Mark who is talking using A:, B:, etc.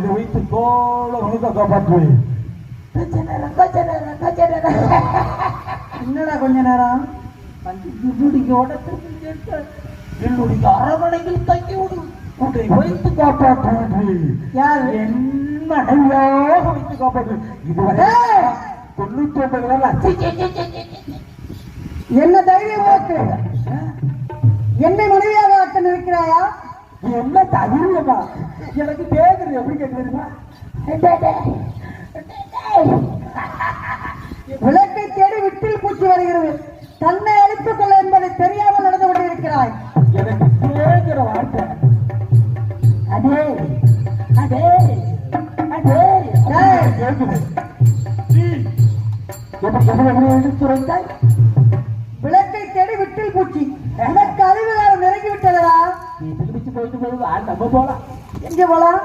A: இதை வைத்து தோள வணிக காப்பாற்றுவேன்.
B: என்னடா கொஞ்ச நேரம்
A: என்னுடைய அரவணையில் தங்கி விடும் உன்னை வைத்து காப்பாற்றுவேன்.
B: யார்
A: என்ன மனைவியாக வைத்து காப்பாற்றுவேன். இதுவரை 99
B: என்ன தைரியம் உனக்கு? என்னை மனைவியாக ஆக்க நினைக்கிறாயா?
A: என்ன தகுதியமா எனக்கு கேக்குறது எப்படி கேட்குறீங்களா?
B: விளக்கை தேடி விட்டில் பூச்சி வருகிறது. தன்னை அழித்துக் கொள்ள என்பதை தெரியாமல் நடந்து கொண்டிருக்கிறாய்.
A: எனக்கு கேட்கிற வார்த்தை அதே அதே அதே கேட்குது. எப்படி எடுத்துரைத்தாய்?
B: விளக்கை தேடி விட்டில் பூச்சி. எனக்கு அறிவு காலம் நெருங்கி விட்டதா?
A: நீ பிடிச்சு போயிட்டு போகுது நம்ம போலாம்.
B: எங்க போலாம்?